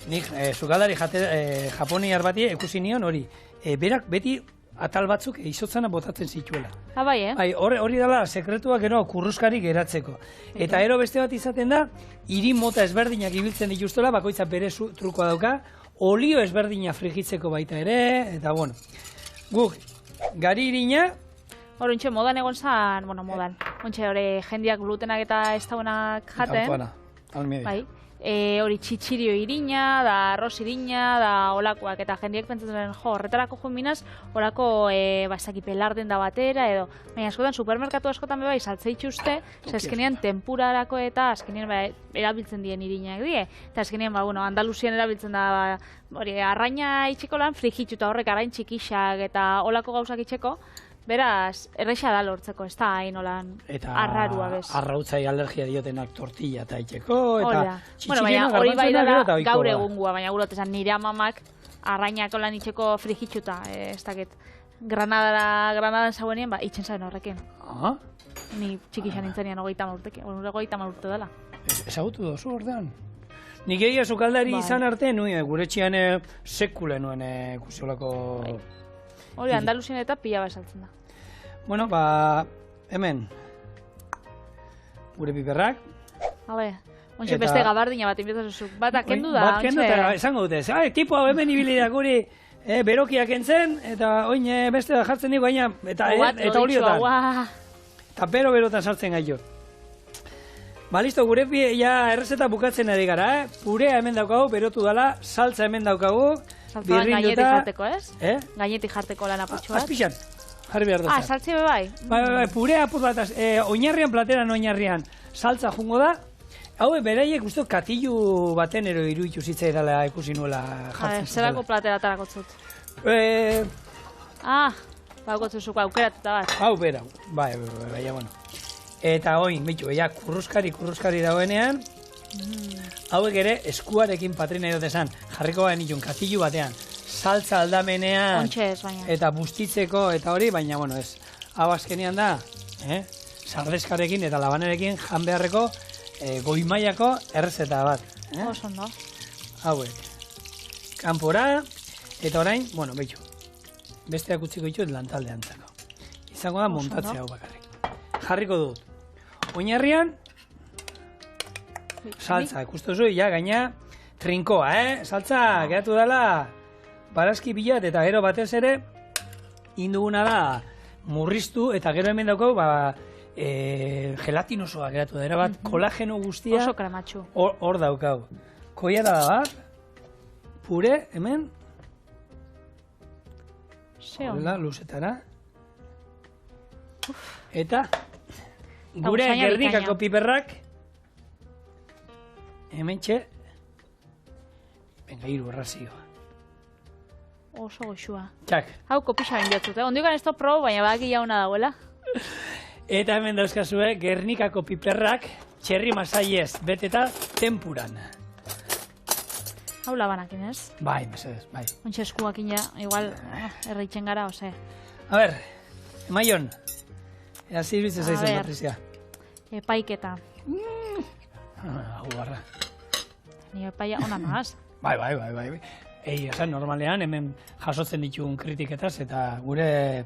nik sukaldari japoniar bati ikusi nion hori, berak beti atal batzuk izotzana botatzen zituela. Bai, hori dela sekretua gero kurruskari geratzeko. Eta ero beste bat izaten da, hiri mota ezberdinak ibiltzen dituztela, bakoitza bere trukoa dauka, olio ezberdina frigitzeko baita ere, eta bueno. Guk, gari irina... Horrentxe, modan egon zan, modan. Horrentxe, hori jendiak glutenak eta ez dauenak jaten. Eta bai. Hori txitxirio irina, da arroz irina, da olakoak, eta jendiak pentsatzen, horretarako joan minaz, horako, ezaki pelarden da batera, edo, baina askotan, supermerkatu askotan bai, saltzeitxuste, azkenean tempurarako eta azkenean erabiltzen dien irinak die, eta azkenean, Andaluzian erabiltzen da, hori, arraina itxeko lan, frigituta horrek arrain txikixak eta olako gauzak itxeko, beraz, erraixa da lortzeko, ez da hain olan arrarua bez. Eta arrautzai alergia diotenak tortilla eta itxeko, eta txitxirena garbantzena gero eta oikoa. Gaur egungua, baina gurotezan nire amamak arrainak olan itxeko frigitxuta, ez dakit, Granadan zauenien, itxen zaren horrekin. Ni txikixan nintzenean 30 urte dela. Ezagutu dozu ordean? Nik egia sukaldari izan arte, gure txian sekule nuen kusiolako... Hori, Andaluzien eta pila basaltzen da. Bueno, hemen, gure piperrak. Ontxe beste gabardina bat inbetazuzuk. Bat akendu da, Bat kendu eta esango dute. Tipo hau hemen ibilidak guri berokiak entzen, eta oin beste da jartzen dugu, baina, eta horiotan. Eta berotan sartzen gaitu. Listo, gure errezeta bukatzen ari gara, purea hemen daukagu, berotu dala, saltza hemen daukagu, gainetik jarteko, ez? Gainetik jarteko lan apurtxo bat. Azpixan, jarri behar dut. Saltzi bai. Purea apur bat, oinarrian, plateran oinarrian, saltza jungo da. Hau, beraiek uste katillu baten ero iruditu zitzai dela ikusi nuela jartzen. Zerako platera tarakotzut? Bakotzuzuko aukeratuta bat. Hau, bera, bai, bueno. Eta oin, kurruskari dagoenean, hauek ere eskuarekin patrina edotesan, jarriko baina nitun katillu batean, saltza aldamenean, eta bustitzeko, eta hori, baina, bueno, ez, hau azkenean da, sardeskarekin eta labanerekin jan beharreko goimaiako errezeta bat. Oso ondo. Hauek, kanpora, eta orain, bueno, behitu, besteak utziko ditut lantaldean zako. Izango da montatzea hau bakarrik. Jarriko dut. Oinarrian, saltza, ikustu zu, gaina trinkoa, saltza, geratu dela, barazki bilat, eta gero batez ere, induguna da, murriztu, eta gero hemen daukau, gelatinosoa geratu da, bat, kolageno guztia, oso krematxu. Hor daukau. Koiara da bat, pure, hemen, hola, luzetara, eta, gure Gernikako piperrak, hemen txe, venga, iru errazioa. Oso goxua. Txak. Hau kopisa bindiatzut, ondiokan ez da probo, baina baki jauna dagoela. Eta hemen dauzkazue, Gernikako piperrak, txerri masaiez, beteta tempuran. Hau labanakin, ez? Bai, mesedez, bai. Ontxe eskuakin ja, igual, erreitzen gara, ose. A ber, Maion, ea zirbitzen zaizun, Patrizia. Epaiketa. Hau barra. Ni epaia ona nahaz. Bai. Esan, normalean, hemen jasotzen ditugun kritiketaz, eta gure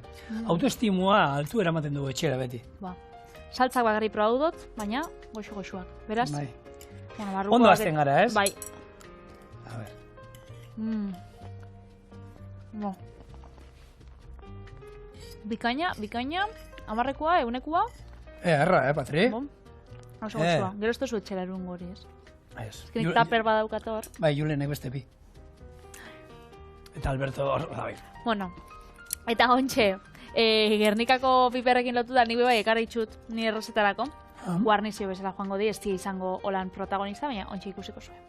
autoestimua altu eramaten dugu etxera beti. Saltzak bagarri probatu dut, baina goxu-goxuak. Beraz? Bai. Ondo azten gara, ez? Bai. A ber. Bikaina, 10-rekoa, 100-koa. Erra, Patri? Oso goxua. Gero ez tozu etxera erun gori, ez? Ez. Ezkenik taper badaukat hor. Bai, Julenek beste bi. Eta Alberto hor, bai. Bueno, eta ontxe, Gernikako piperrekin lotu da, nik bai ekarri itxut ni errezetarako. Guarnizio bezala joango di, ez di izango holan protagonista, baina ontxe ikusiko zuen.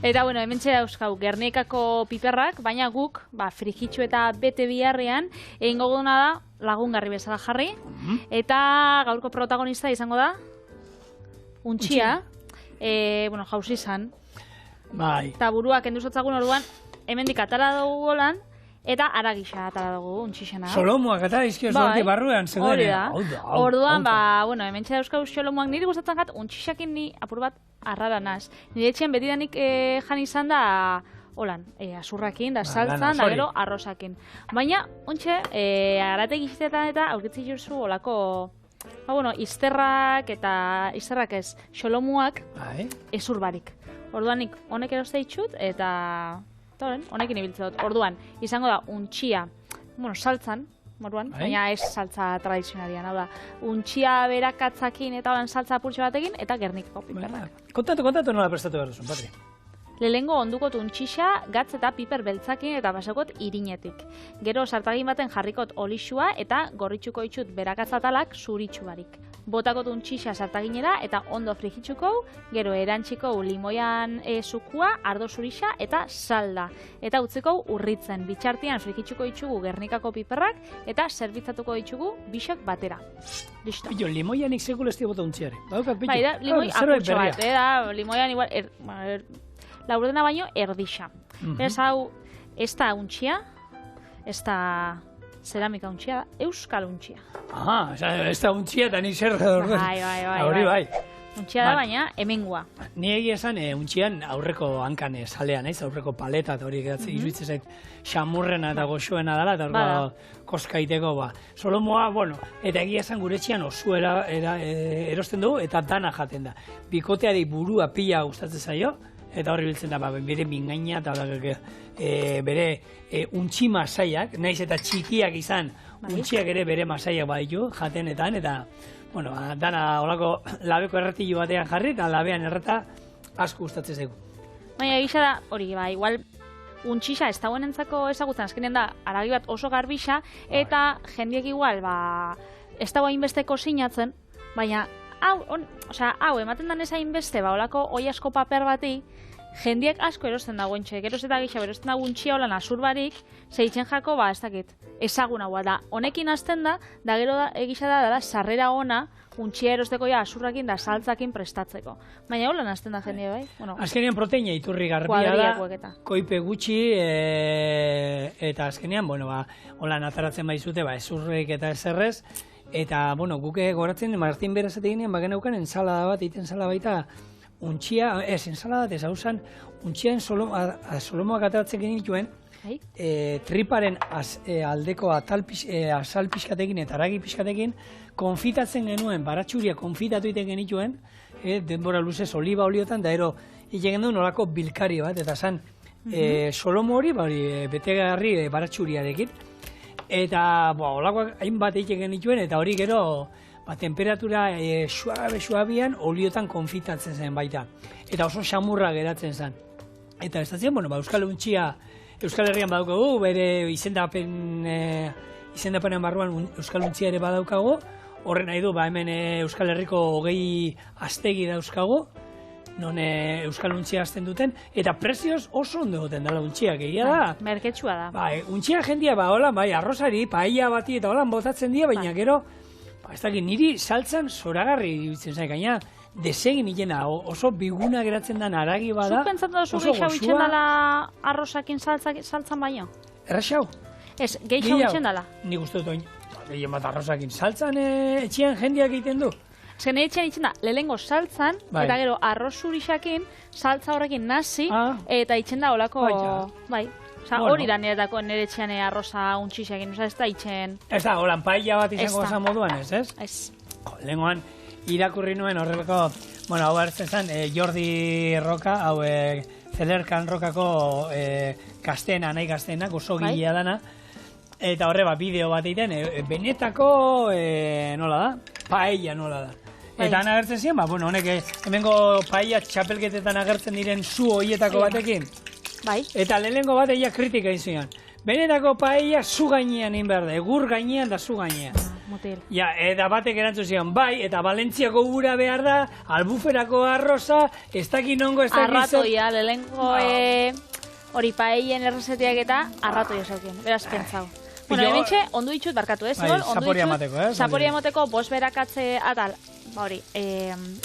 Eta, bueno, hemen txera euskau Gernikako piperrak, baina guk, frigitxu eta bete biharrean, egingo guduna da lagungarri bezala jarri, eta gaurko protagonista izango da, untxia, jauzi izan. Bai. Eta buruak enduzotzagun orduan, hemendik atara dugu golan, eta aragisa atara dugu, untxixena. Solomoak atara izkio zuarte barruan, zegoen. Hori da. Orduan, hemen txera euskau solomoak niri gustatzen gat, untxixakin ni apur bat arrara naz. Nire etxean betidanik jan izan da, holan, azurrakin, da saltzan, da gero arrozakin. Baina, ontxe, arategi iztetan eta aurkitzi jurzu olako, izterrak ez, xolomuak ezur barik. Orduan, nik honek eroste ditut eta honekin ibiltze dut. Orduan, izango da, untxia, saltzan, baina ez saltza tradizionarian, hau da, untxia berakatzakin eta holan saltza apurtxo batekin, eta Gernikako piperrak. Kontatu nola prestatu behar duzun, Patri. Lehengo ondukot untxixa, gatz eta piper beltzakin eta basakot irinetik. Gero sartagin baten jarrikot olixua eta gorritxuko itxut berakatzatalak zuritxu barik. Botakot untxixa sartaginera eta ondo frigitxuko, gero erantxiko limoian zukua, ardo zurixa eta salda. Eta utziko urritzen, bitxartian frigitxuko itxugu Gernikako piperrak eta zerbitzatuko itxugu bisok batera. Listo. Pillo, limoianik sekul ez bota untxiare. Bai, da, limoi apurtxo bat, limoian igual, laurdena baino erdixa. Ez hau, ez da untxia, ez da ceramika untxia, da euskal untxia. Aha, ez da untxia eta nik zer da orden. Bai. Untxia da baina hemengua. Ni egia esan untxian aurreko hankan salean, aurreko paleta eta hori gedatzen iruditzen zait xamurrena eta goxoena dela eta horko koskaiteko Solomoa, eta egia esan gure etxean osuera erosten dugu eta dana jaten da. Bikoteari burua pila gustatzen zaio, eta horri biltzen da, bere mingaina eta bere untxi masaiak, nahiz eta txikiak izan, untxiak ere bere masaiak baditu, jatenetan, eta, dana olako labeko erretillo batean jarri, eta labean erreta asko gustatzen zaigu. Baina egisa da, hori, igual, untxixa ez dagoen entzako ezagutzen, azkenean da, aragi bat oso garbixa, eta jendiek igual, ez dago hainbesteko sinatzen, baina, hau, ematen dan ez hainbeste, olako oi asko paper bati, jendiek asko erosten dago entxe, geroz eta gisa erosten dago untxia holan azur barik, zeitzen jako, ez dakit, ezagun hau da. Honekin hasten da gero egisa da, sarrera ona, untxia erosteko azurrakin da saltzakin prestatzeko. Baina holan hasten da jendia, bai? Azkenean proteina iturri garbia da, koipe gutxi, eta azkenean, holan ataratzen baizute, ezurrek eta ezerrez, eta, guke goratzen, Martin Berazateginean, bagenaukan ensalada bat, iten zala baita, untxia, ensalada bat ez hau zan, untxiaen solomoak ataratzen genituen, triparen aldeko azal pixkatekin eta aragi pixkatekin, konfitatzen genuen, baratxuria konfitatu iten genituen, denbora luzez oliba oliotan, da ero, hilen duen olako bilkari bat, eta zan, solomo hori, betegarri baratxuriarekin, eta olakoak hainbat egiten genituen, eta hori gero temperatura suabian oliotan konfitatzen zen baita. Eta oso xamurra geratzen zen. Eta ez da ziren, Euskal Untxia, Euskal Herrian badaukagu, bere izendapenean barruan Euskal Untxia ere badaukagu, horren nahi du, hemen Euskal Herriko 20 aztegi dauzkagu, non Euskal Untxia azten duten, eta prezioz oso ondo goten dela untxiak, egia da. Merketsua da. Untxia jendia, arrozari, paella bati eta holan botatzen dira, baina gero, ez dakit, niri saltzan zoragarri dibitzen zaik, gaina desegin ikena, oso biguna geratzen den aragi bada. Zuk pentsatzen duzu gehiago itxen dela arrozakin saltzan baino? Erraxau? Ez, gehiago itxen dela. Nik uste dut oin, gehien bat arrozakin saltzan etxean jendeak egiten du. Ezken etxean itxen da, lehengo saltzan, eta gero arrozurixakin, saltza horrekin nazi, eta itxen da olako, bai. Osa, hori da niretako nire etxean arroza untxixekin, osa ez da itxen... Ez da, holan paella bat izango zan moduan ez, ez? Ez. Lehengoan, irakurri nuen horrelako, bueno, hau hartzen zen, Jordi Roka, hau Zelerkan Rokako gaztena, nahi gaztenak, oso gilea dana, eta horre bideo bat egiten, benetako, nola da? Paella nola da. Eta han agertzen ziren, bueno, honek hemengo paella txapelketetan agertzen diren zu hoietako batekin. Bai. Eta lehenengo bat egia kritika izan. Benetako paella zu gainean inberde, egur gainean da zu gainean. Motel. Ja, eta batek erantzun zian, bai, eta Valentziako ura behar da, albuferako arroza, ez dakit nongo, ez dakit arratoia, lehenengo hori paellen errezetiak eta arratoia zaukien, beraz pentsau. Bueno, hementxe, ondu ditut barkatu, ez? Bai, zaporia emateko, ez? Zaporia emateko, bos berakatze atal, hori,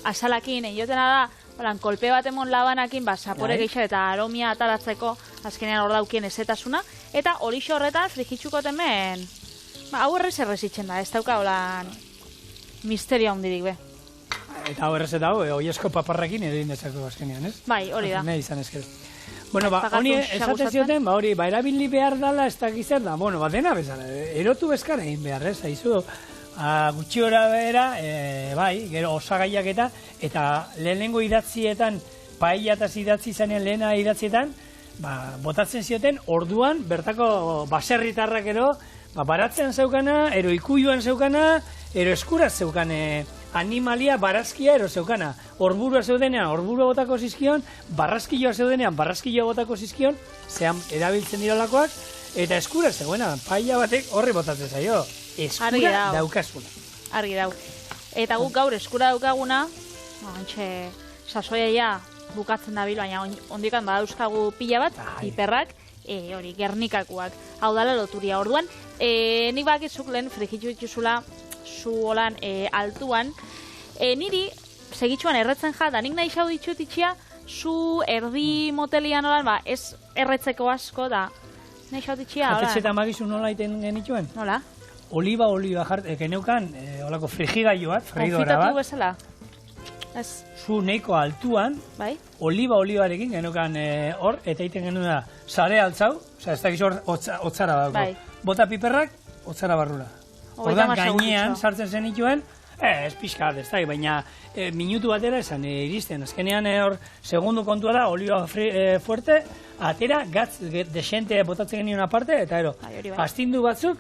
asalakin, eiotena da, holan, kolpe bat emon labanakin, zapore gehiago eta aromia ataratzeko, azkenean hor daukien ezetasuna, eta hori horretan frigitxuko temen, hau errez itxen da, ez dauka holan misteria hondirik, be. Eta hau errez eta hau, oiesko paparrakin egin dezako azkenean, ez? Bai, hori da. Nahi izan ezkero. Bueno, honi esaten zioten, hori, erabili behar dala ez dakiz zer da, bueno, dena bezala, erotu bezkara egin behar, ez, haizu, gutxi hora behera, bai, gero osagaiak eta lehenengo idatzietan, paellataz idatzi zanean lehena idatzietan, botatzen zioten, orduan, bertako baserritarrak ero, baratzen zeukana, ero ikuioan zeukana, ero eskuraz zeukane, animalia barazkia ero zeukana. Orburua zeudenean, orburua botako zizkion, barrazkioa zeudenean, barrazkioa botako zizkion, zean erabiltzen dirolakoak, eta eskura zegoena, paella batek horri botatzen zaio. Eskura daukazuna. Argi dau. Eta guk gaur eskura daukaguna, ontxe, sasoia bukatzen da bil, baina ondikan badauzkagu pila bat, piperrak, hori, gernikakoak, hau dala loturia. Orduan, nik bakizuk lehen frigitxu dituzula, zu holan altuan, niri segitxuan erretzen da nik nahi xau ditut itxia, zu erdi motelian holan, ez erretzeko asko da, nahi xau ditxia, hola. Jatetxetan bakizu nola iten genituen? Nola? Oliba jartzen, geneukan, holako frigigailu bat, freidora bat. Konfitatu bezala? Ez. Zu neiko altuan, olibarekin geneukan hor, eta egiten genuen da, sare altzau, oza, ez dakiz hor, otzara dago. Bota piperrak, otzara barrura. Ordan gainean sartzen zen ituen, ez pixkat, ez da, baina minutu batera esan iristen. Azkenean hor, segundu kontua da, oliba fuerte, atera, gatz, desente botatzen genuen aparte, eta ero, astindu batzuk,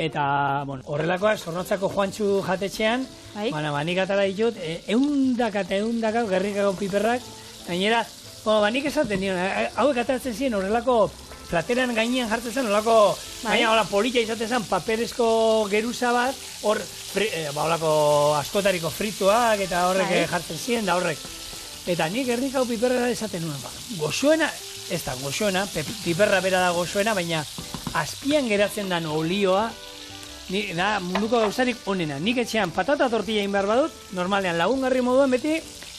eta, bueno, horrelakoa, Zornotzako Juantxu jatetxean, nik atara ditut, eundaka gerrikako piperrak, gainera, nik esaten dion, hauek ataratzen ziren horrelako, plateran gainean jartzen zen, horrelako, gaina polita izaten zen, paperezko geruza bat, hor, horrelako askotariko frituak, eta horrek jartzen ziren, da horrek. Eta nik gerrikako piperra esaten nuen, goxoena, ez da goxoena, piperra bera da goxoena, baina azpian geratzen den olioa, munduko gauzarik onena. Nik etxean patata tortilla egin behar badut, normalean lagungarri moduan beti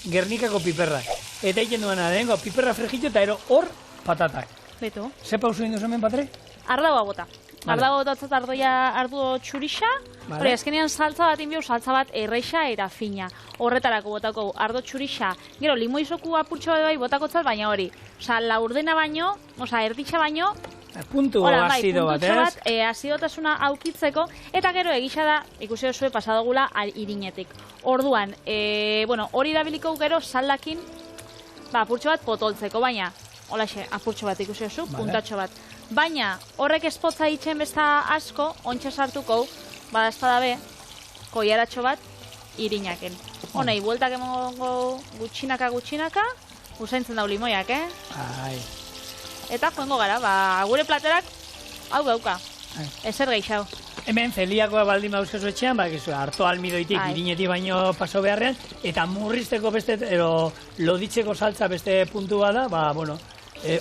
gernikako piperrak. Eta egiten duena dengo piperra fregitu eta ero hor patatak. Beto. Ze pausu egin duzu hemen, Patri? Ardagoa bota. Ardagoa botatzat ardo txurixa, hori azkenean saltza bat inbiu, saltza bat erreixa eta fina. Horretarako botako ardo txurixa, gero limoizoku apurtxo bat bai botakotzat, baina hori. Osa, laurdena baino, osa, erditxa baino, puntu azido bat, ez? Azidotasuna aukitzeko, eta gero egisa da, ikusi duzue pasadogula irinetik. Orduan, hori dabiliko gero saldakin, apurtxo bat potoltzeko, baina, holaxe, apurtxo bat ikusi duzu, puntatxo bat. Baina, horrek espotza itxen besta asko, ontsa sartuko, bada espadabe, koiaratxo bat, irinaken. Honei, bueltak emongo gutxinaka, usaintzen dau limoiak, Eta joango gara, gure platerak hau dauka, ezer gehiago. Hemen, zeliakoa baldin mauzkezu etxean, harto almidoitik irinetik baino paso beharrean, eta murrizteko beste, loditzeko saltza beste puntu bada,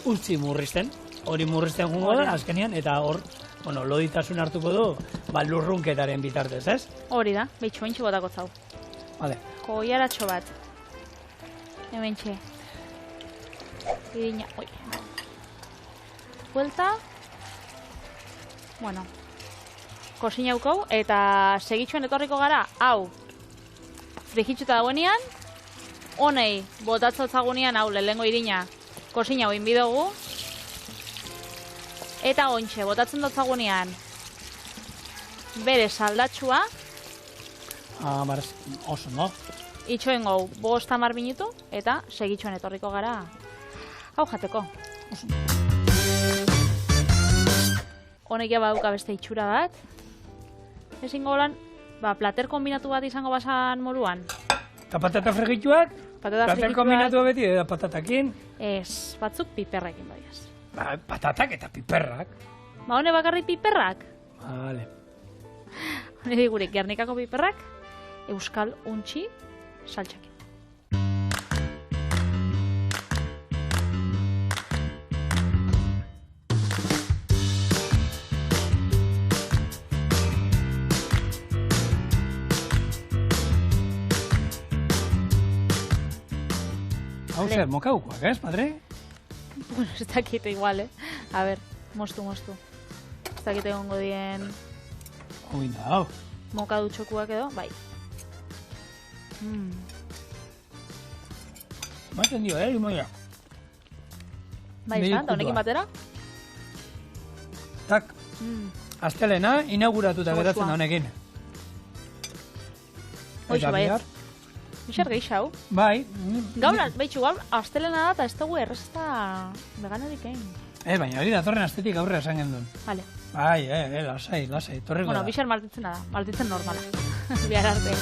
utzi murrizten. Hori murrizten jungo da, azkenean, eta hor, loditasun hartuko du, lurrunketaren bitartez, ez? Hori da, behitxo botako zau. Vale. Koiaratxo bat. Hemen txe. Irina, oi. Buelta. Bueno. Kosina haukau, eta segitxuen etorriko gara, hau. Frigitxuta dagoenean. Honei, botatzotzagunean, hau, lehengo irina. Kosina hau inbidogu. Eta ontxe, botatzen dotzagunean. Bere saldatxua. Oso, no? Itxoen gau, 5-10 minutu, eta segitxoen etorriko gara. Hau jateko. Honek ja badauka beste itxura bat. Ezingo lan, plater kombinatu bat izango basan moruan. Eta patata fregituak? Plater kombinatu beti da patatakin? Ez, batzuk piperrekin badiaz. Patatak eta piperrak. Hone bakarrik piperrak? Vale. Hone digure, Gernikako piperrak, euskal untxi saltxakin. Hau zer, mokaukoak, ez, padre? Bueno, ez dakite igual, A ber, mostu. Ez dakite gongo dien... Oinda, hau. Mokadu txokuak edo, bai. Maten dio, limoia. Bai, izan, da honekin batera? Tak. Astelena, inauguratuta geratzen da honekin. Hoixo, bai. Bixar geixau. Bai. Gaur, behitxu, gaur, astelena da, eta ez dugu errezta veganorik egin. Baina hori datorren astetik aurrera esan gendun. Vale. Bai, lasai, torriko da. Bueno, bixar martitzen da, martitzen normala. Bihar arte.